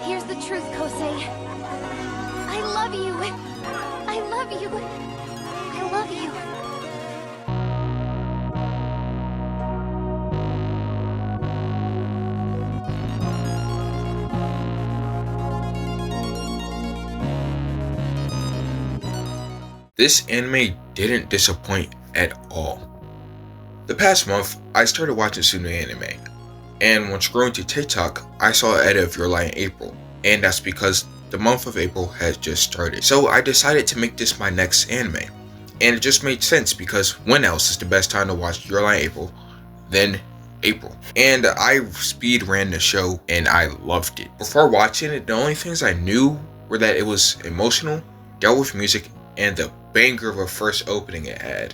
Here's the truth, Kosei. I love you. I love you. I love you. This anime didn't disappoint at all. The past month, I started watching some new anime, and when scrolling through TikTok, I saw an edit of Your Lie in April, and that's because the month of April has just started. So I decided to make this my next anime, and it just made sense because when else is the best time to watch Your Lie in April than April? And I speed ran the show, and I loved it. Before watching it, the only things I knew were that it was emotional, dealt with music, and the banger of a first opening it had.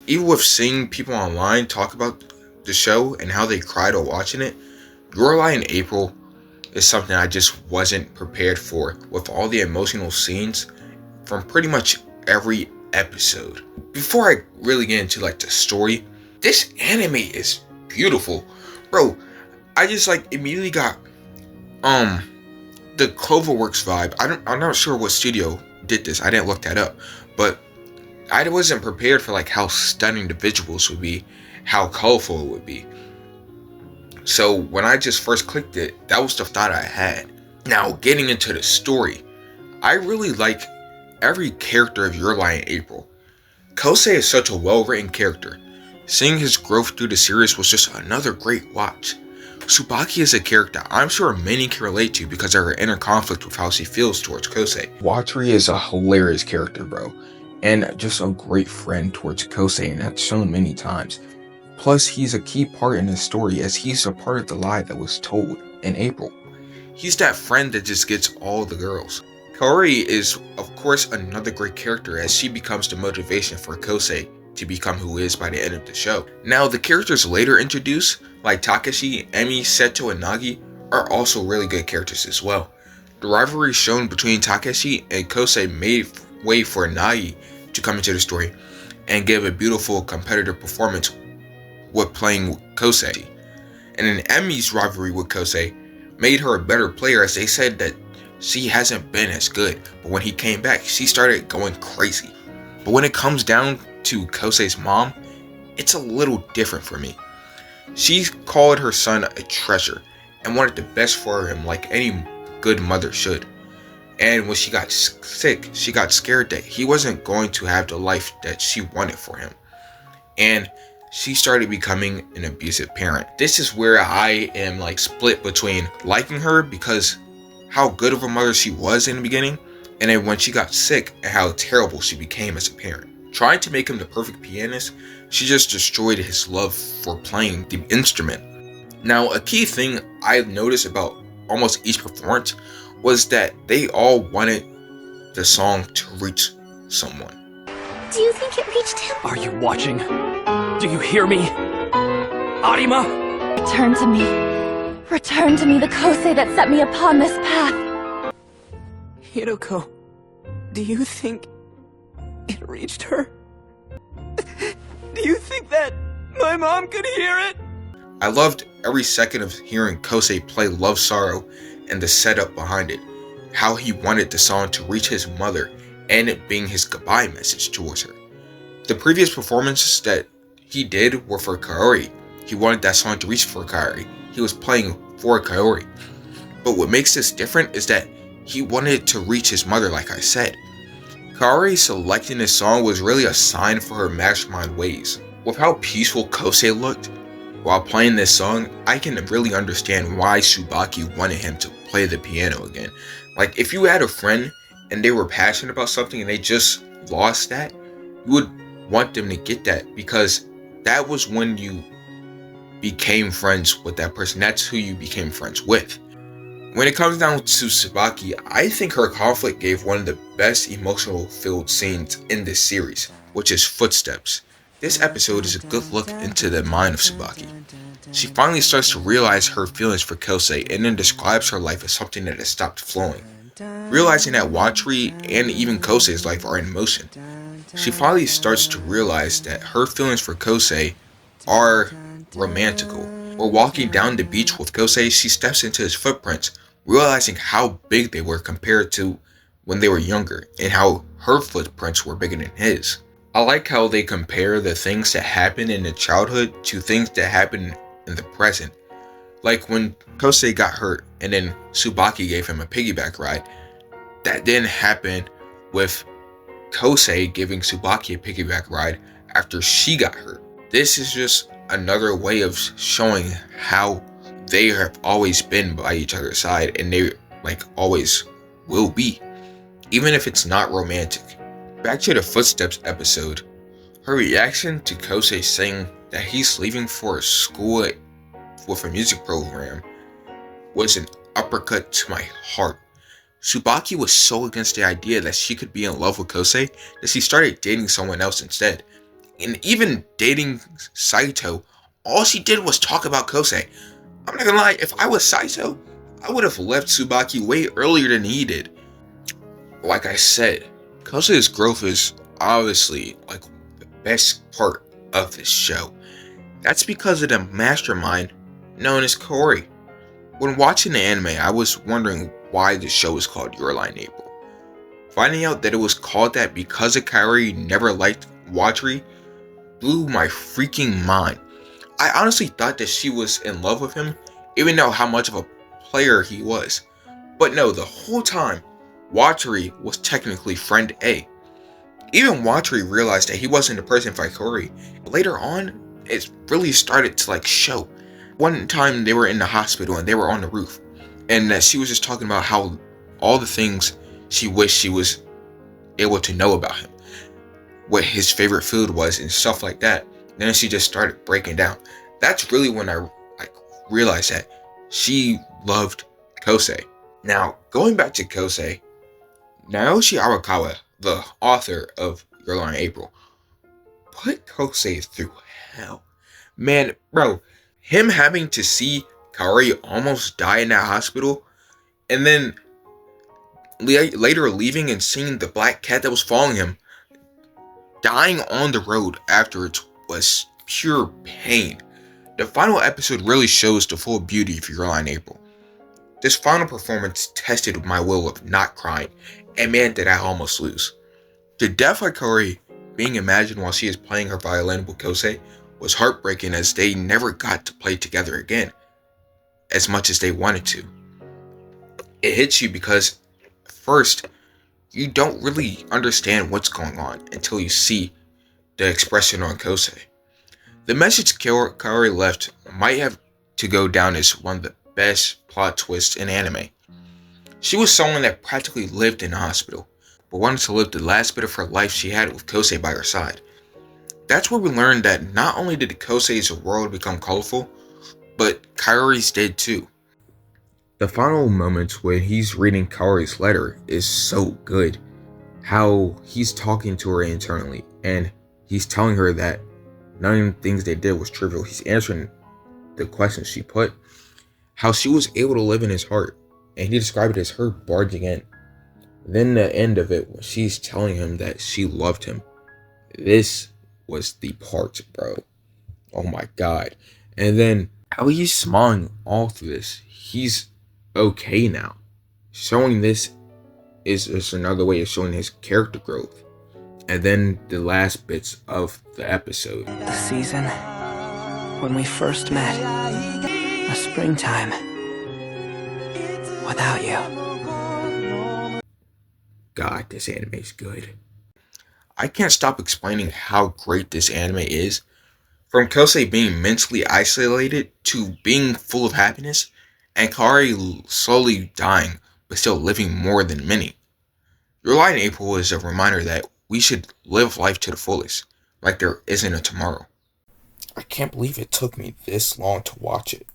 Even with seeing people online talk about the show and how they cried while watching it, Your Lie in April is something I just wasn't prepared for, with all the emotional scenes from pretty much every episode. Before I really get into the story, this anime is beautiful. Bro, I just immediately got the Cloverworks vibe. I'm not sure what studio did this. I didn't look that up, but I wasn't prepared for how stunning the visuals would be, how colorful it would be. So when I just first clicked it, that was the thought I had. Now getting into the story, I really like every character of Your Lie in April. Kosei is such a well-written character. Seeing his growth through the series was just another great watch. Tsubaki is a character I'm sure many can relate to because of her inner conflict with how she feels towards Kosei. Watari is a hilarious character, bro, and just a great friend towards Kosei, and that's shown many times. Plus, he's a key part in the story as he's a part of the lie that was told in April. He's that friend that just gets all the girls. Kaori is, of course, another great character as she becomes the motivation for Kosei to become who he is by the end of the show. Now, the characters later introduced, like Takeshi, Emi, Seto, and Nagi, are also really good characters as well. The rivalry shown between Takeshi and Kosei made way for Nagi to come into the story and give a beautiful competitive performance with playing Kosei. And then Emi's rivalry with Kosei made her a better player as they said that she hasn't been as good, but when he came back, she started going crazy. But when it comes down to Kosei's mom, it's a little different for me. She called her son a treasure and wanted the best for him like any good mother should. And when she got sick, she got scared that he wasn't going to have the life that she wanted for him. And she started becoming an abusive parent. This is where I am split between liking her because how good of a mother she was in the beginning, and then when she got sick and how terrible she became as a parent. Trying to make him the perfect pianist, she just destroyed his love for playing the instrument. Now, a key thing I've noticed about almost each performance was that they all wanted the song to reach someone. Do you think it reached him? Are you watching? Do you hear me? Arima! Return to me. Return to me the Kosei that set me upon this path. Hiroko, do you think it reached her? Do you think that my mom could hear it? I loved every second of hearing Kosei play Love Sorrow and the setup behind it. How he wanted the song to reach his mother and it being his goodbye message towards her. The previous performances that he did were for Kaori. He wanted that song to reach for Kaori. He was playing for Kaori. But what makes this different is that he wanted it to reach his mother, like I said. Kaori selecting this song was really a sign for her mastermind ways. With how peaceful Kosei looked while playing this song, I can really understand why Tsubaki wanted him to play the piano again. If you had a friend and they were passionate about something and they just lost that, you would want them to get that because that was when you became friends with that person. That's who you became friends with. When it comes down to Tsubaki, I think her conflict gave one of the best emotional filled scenes in this series, which is Footsteps. This episode is a good look into the mind of Tsubaki. She finally starts to realize her feelings for Kosei and then describes her life as something that has stopped flowing, realizing that Watari and even Kosei's life are in motion. she finally starts to realize that her feelings for Kosei are romantical. While walking down the beach with Kosei, she steps into his footprints, realizing how big they were compared to when they were younger, and how her footprints were bigger than his. I like how they compare the things that happen in the childhood to things that happen in the present. Like when Kosei got hurt and then Tsubaki gave him a piggyback ride. That didn't happen with Kosei giving Tsubaki a piggyback ride after she got hurt. This is just another way of showing how they have always been by each other's side, and they always will be, even if it's not romantic. Back to the Footsteps episode, her reaction to Kosei saying that he's leaving for a school with a music program was an uppercut to my heart. Tsubaki was so against the idea that she could be in love with Kosei that she started dating someone else instead. And even dating Saito, all she did was talk about Kosei. I'm not gonna lie, if I was Saito, I would have left Tsubaki way earlier than he did. Like I said, Kosei's growth is obviously the best part of this show. That's because of the mastermind known as Kaori. When watching the anime, I was wondering why the show is called Your Lie in April. Finding out that it was called that because of Kaori never liked Watari blew my freaking mind. I honestly thought that she was in love with him, even though how much of a player he was. But no, the whole time, Watari was technically friend A. Even Watari realized that he wasn't the person for Kaori. Later on, it really started to show. One time they were in the hospital and they were on the roof, and she was just talking about how all the things she wished she was able to know about him, what his favorite food was and stuff like that. Then she just started breaking down. That's really when I realized that she loved Kosei. Now, going back to Kosei, Naoshi Arakawa, the author of Your Lie in April, put Kosei through hell. Man, bro, him having to see Kaori almost die in that hospital, and then later leaving and seeing the black cat that was following him dying on the road afterwards was pure pain. The final episode really shows the full beauty of Your Lie in April. This final performance tested my will of not crying, and man did I almost lose. The death of Kaori being imagined while she is playing her violin with Kosei was heartbreaking, as they never got to play together again as much as they wanted to. It hits you because first, you don't really understand what's going on until you see the expression on Kosei. The message Kaori left might have to go down as one of the best plot twists in anime. She was someone that practically lived in a hospital, but wanted to live the last bit of her life she had with Kosei by her side. That's where we learned that not only did Kosei's world become colorful, but Kaori's did too. The final moments when he's reading Kaori's letter is so good. How he's talking to her internally, and he's telling her that none of the things they did was trivial. He's answering the questions she put. How she was able to live in his heart, and he described it as her barging in. Then the end of it, when she's telling him that she loved him. This was the part, bro. Oh my god. And then how he's smiling all through this. He's okay now. Showing this is just another way of showing his character growth. And then the last bits of the episode. The season when we first met. A springtime. Without you. God, this anime is good. I can't stop explaining how great this anime is. From Kosei being mentally isolated to being full of happiness, and Kaori slowly dying but still living more than many. Your Lie in April is a reminder that we should live life to the fullest, like there isn't a tomorrow. I can't believe it took me this long to watch it.